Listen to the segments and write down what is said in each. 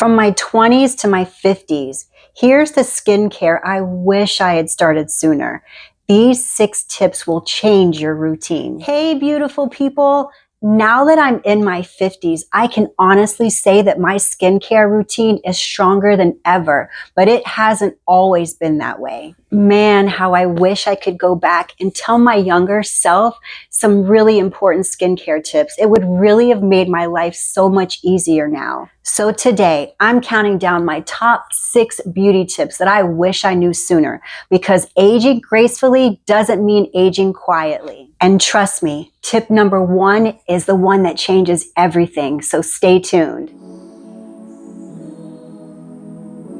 From my 20s to my 50s, here's the skincare I wish I had started sooner. These 6 tips will change your routine. Hey, beautiful people. Now that I'm in my 50s, I can honestly say that my skincare routine is stronger than ever, but it hasn't always been that way. Man, how I wish I could go back and tell my younger self some really important skincare tips. It would really have made my life so much easier now. So today, I'm counting down my top 6 beauty tips that I wish I knew sooner, because aging gracefully doesn't mean aging quietly. And trust me, tip number 1 is the one that changes everything, so stay tuned.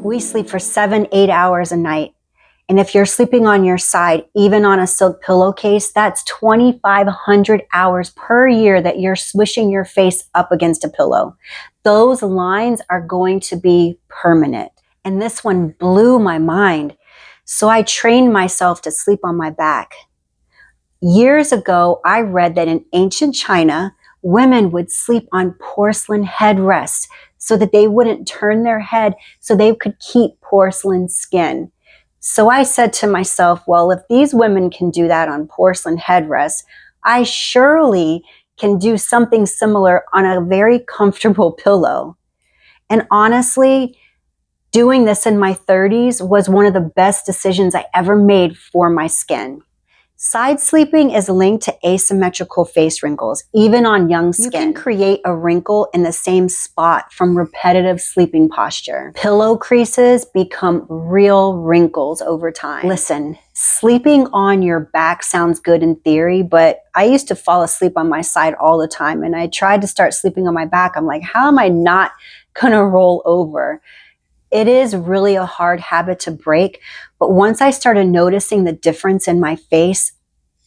We sleep for 7-8 hours a night. And if you're sleeping on your side, even on a silk pillowcase, that's 2,500 hours per year that you're swishing your face up against a pillow. Those lines are going to be permanent. And this one blew my mind. So I trained myself to sleep on my back. Years ago, I read that in ancient China, women would sleep on porcelain headrests so that they wouldn't turn their head, so they could keep porcelain skin. So I said to myself, well, if these women can do that on porcelain headrests, I surely can do something similar on a very comfortable pillow. And honestly, doing this in my 30s was one of the best decisions I ever made for my skin. Side sleeping is linked to asymmetrical face wrinkles, even on young skin. You can create a wrinkle in the same spot from repetitive sleeping posture. Pillow creases become real wrinkles over time. Listen, sleeping on your back sounds good in theory, but I used to fall asleep on my side all the time, and I tried to start sleeping on my back. I'm like, how am I not gonna roll over? It is really a hard habit to break, but once I started noticing the difference in my face,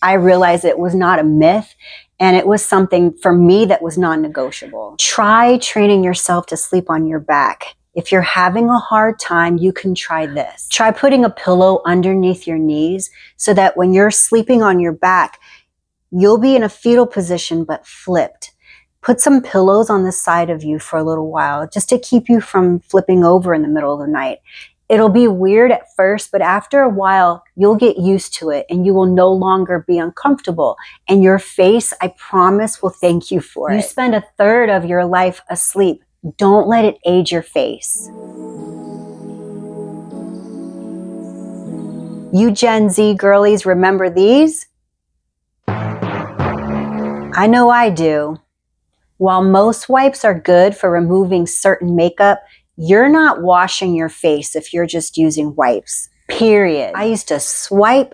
I realized it was not a myth, and it was something for me that was non-negotiable. Try training yourself to sleep on your back. If you're having a hard time, you can try this. Try putting a pillow underneath your knees so that when you're sleeping on your back, you'll be in a fetal position but flipped. Put some pillows on the side of you for a little while just to keep you from flipping over in the middle of the night. It'll be weird at first, but after a while, you'll get used to it and you will no longer be uncomfortable. And your face, I promise, will thank you for it. You spend 1/3 of your life asleep. Don't let it age your face. You Gen Z girlies remember these? I know I do. While most wipes are good for removing certain makeup, you're not washing your face if you're just using wipes, period. I used to swipe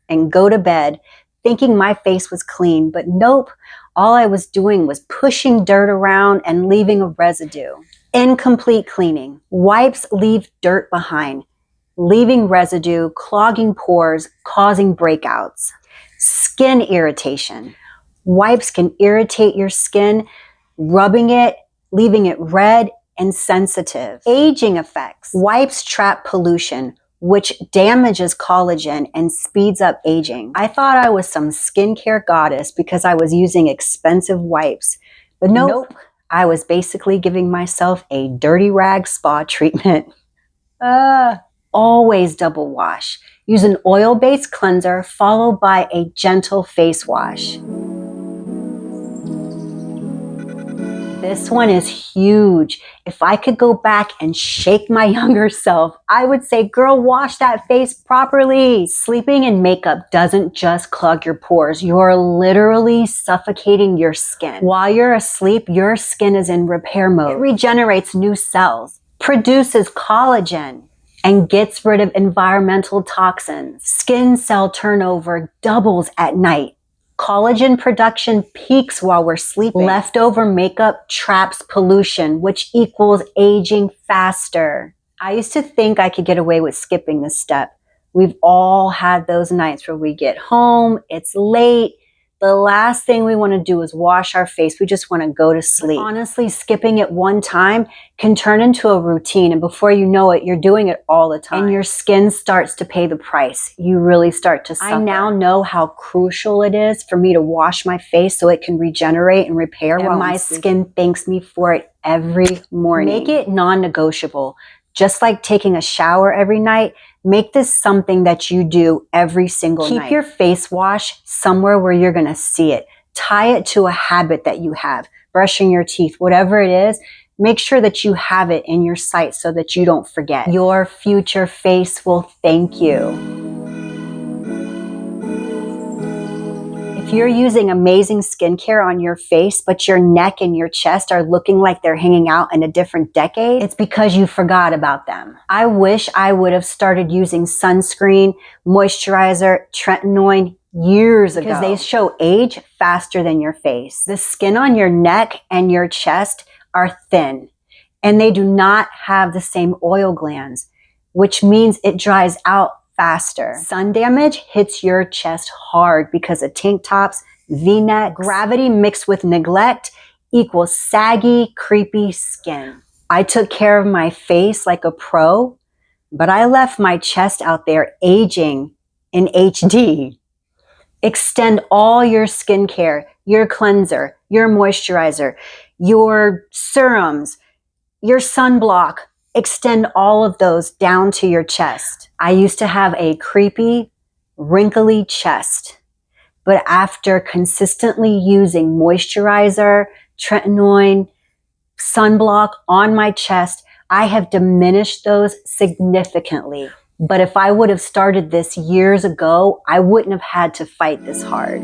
and go to bed thinking my face was clean, but nope, all I was doing was pushing dirt around and leaving a residue. Incomplete cleaning. Wipes leave dirt behind, leaving residue, clogging pores, causing breakouts. Skin irritation. Wipes can irritate your skin, rubbing it, leaving it red and sensitive. Aging effects. Wipes trap pollution, which damages collagen and speeds up aging. I thought I was some skincare goddess because I was using expensive wipes, but nope. I was basically giving myself a dirty rag spa treatment. Always double wash. Use an oil-based cleanser followed by a gentle face wash. This one is huge. If I could go back and shake my younger self, I would say, girl, wash that face properly. Sleeping in makeup doesn't just clog your pores. You're literally suffocating your skin. While you're asleep, your skin is in repair mode. It regenerates new cells, produces collagen, and gets rid of environmental toxins. Skin cell turnover doubles at night. Collagen production peaks while we're sleeping. Leftover makeup traps pollution, which equals aging faster. I used to think I could get away with skipping this step. We've all had those nights where we get home, it's late, the last thing we want to do is wash our face. We just want to go to sleep. But honestly, skipping it one time can turn into a routine. And before you know it, you're doing it all the time. And your skin starts to pay the price. You really start to suffer. I now know how crucial it is for me to wash my face so it can regenerate and repair. And my skin thanks me for it every morning. Make it non-negotiable. Just like taking a shower every night, make this something that you do every single night. Keep your face wash somewhere where you're going to see it. Tie it to a habit that you have. Brushing your teeth, whatever it is, make sure that you have it in your sight so that you don't forget. Your future face will thank you. If you're using amazing skincare on your face, but your neck and your chest are looking like they're hanging out in a different decade, it's because you forgot about them. I wish I would have started using sunscreen, moisturizer, Tretinoin years ago. Because they show age faster than your face. The skin on your neck and your chest are thin, and they do not have the same oil glands, which means it dries out faster. Sun damage hits your chest hard because of tank tops, V-neck. Gravity mixed with neglect equals saggy, creepy skin. I took care of my face like a pro, but I left my chest out there aging in HD. Extend all your skincare, your cleanser, your moisturizer, your serums, your sunblock. Extend all of those down to your chest. I used to have a creepy, wrinkly chest, but after consistently using moisturizer, Tretinoin, sunblock on my chest, I have diminished those significantly. But if I would have started this years ago, I wouldn't have had to fight this hard.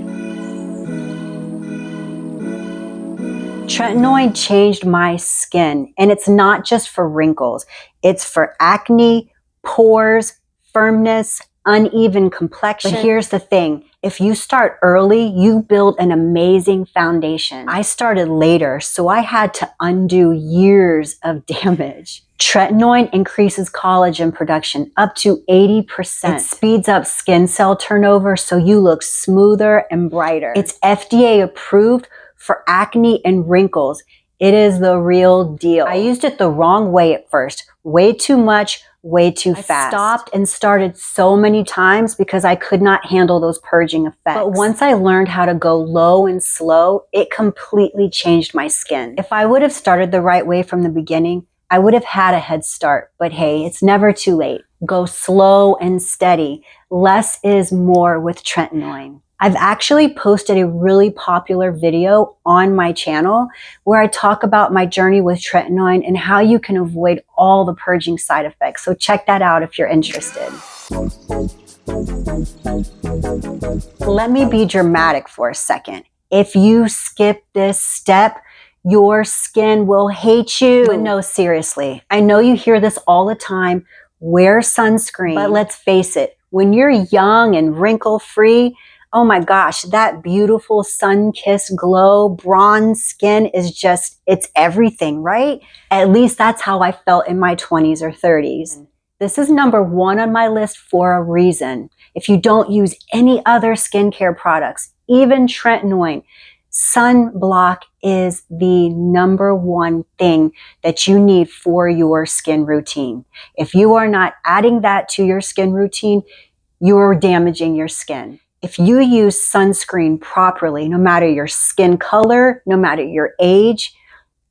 Tretinoin changed my skin, and it's not just for wrinkles. It's for acne, pores, firmness, uneven complexion. But here's the thing. If you start early, you build an amazing foundation. I started later, so I had to undo years of damage. Tretinoin increases collagen production up to 80%. It speeds up skin cell turnover so you look smoother and brighter. It's FDA approved for acne and wrinkles. It is the real deal. I used it the wrong way at first. Way too much, way too fast. I stopped and started so many times because I could not handle those purging effects. But once I learned how to go low and slow, it completely changed my skin. If I would have started the right way from the beginning, I would have had a head start. But hey, it's never too late. Go slow and steady. Less is more with Tretinoin. I've actually posted a really popular video on my channel where I talk about my journey with Tretinoin and how you can avoid all the purging side effects. So check that out if you're interested. Let me be dramatic for a second. If you skip this step, your skin will hate you. But no, seriously, I know you hear this all the time. Wear sunscreen. But let's face it, when you're young and wrinkle-free, oh my gosh, that beautiful sun-kissed glow, bronze skin is just, it's everything, right? At least that's how I felt in my 20s or 30s. This is number one on my list for a reason. If you don't use any other skincare products, even Tretinoin, sunblock is the number one thing that you need for your skin routine. If you are not adding that to your skin routine, you're damaging your skin. If you use sunscreen properly, no matter your skin color, no matter your age,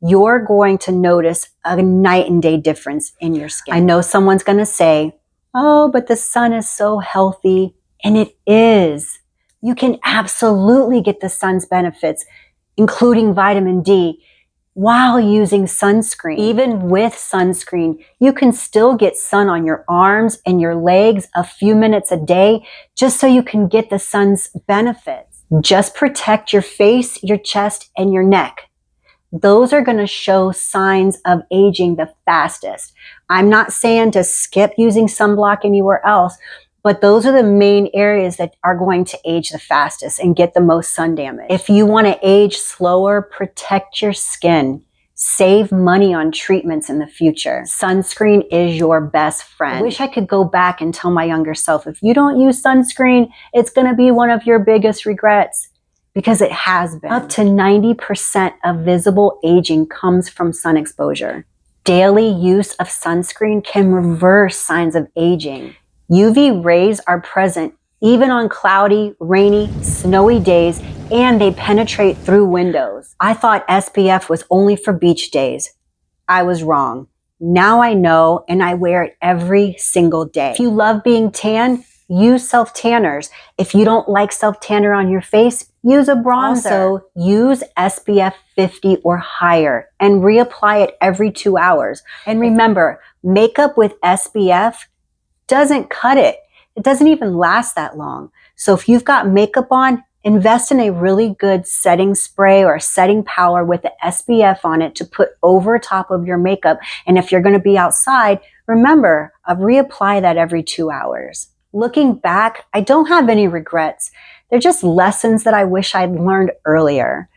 you're going to notice a night and day difference in your skin. I know someone's going to say, oh, but the sun is so healthy. And it is. You can absolutely get the sun's benefits, including vitamin D, while using sunscreen. Even with sunscreen, you can still get sun on your arms and your legs a few minutes a day, just so you can get the sun's benefits. Just protect your face, your chest, and your neck. Those are going to show signs of aging the fastest. I'm not saying to skip using sunblock anywhere else, but those are the main areas that are going to age the fastest and get the most sun damage. If you want to age slower, protect your skin. Save money on treatments in the future. Sunscreen is your best friend. I wish I could go back and tell my younger self, if you don't use sunscreen, it's going to be one of your biggest regrets. because it has been. Up to 90% of visible aging comes from sun exposure. Daily use of sunscreen can reverse signs of aging. UV rays are present even on cloudy, rainy, snowy days, and they penetrate through windows. I thought SPF was only for beach days. I was wrong. Now I know, and I wear it every single day. If you love being tan, use self-tanners. If you don't like self-tanner on your face, use a bronzer. Also, use SPF 50 or higher and reapply it every 2 hours. And remember, makeup with SPF doesn't cut it. It doesn't even last that long. So if you've got makeup on, invest in a really good setting spray or setting powder with the SPF on it to put over top of your makeup. And if you're going to be outside, remember, reapply that every 2 hours. Looking back, I don't have any regrets. They're just lessons that I wish I'd learned earlier.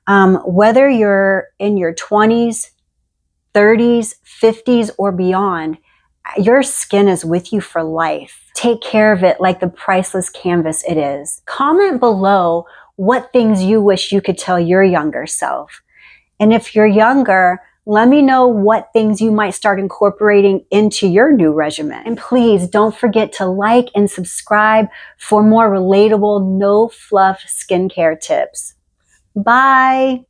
Whether you're in your 20s, 30s, 50s, or beyond, your skin is with you for life. Take care of it like the priceless canvas it is. Comment below what things you wish you could tell your younger self. And if you're younger, let me know what things you might start incorporating into your new regimen. And please don't forget to like and subscribe for more relatable, no fluff skincare tips. Bye.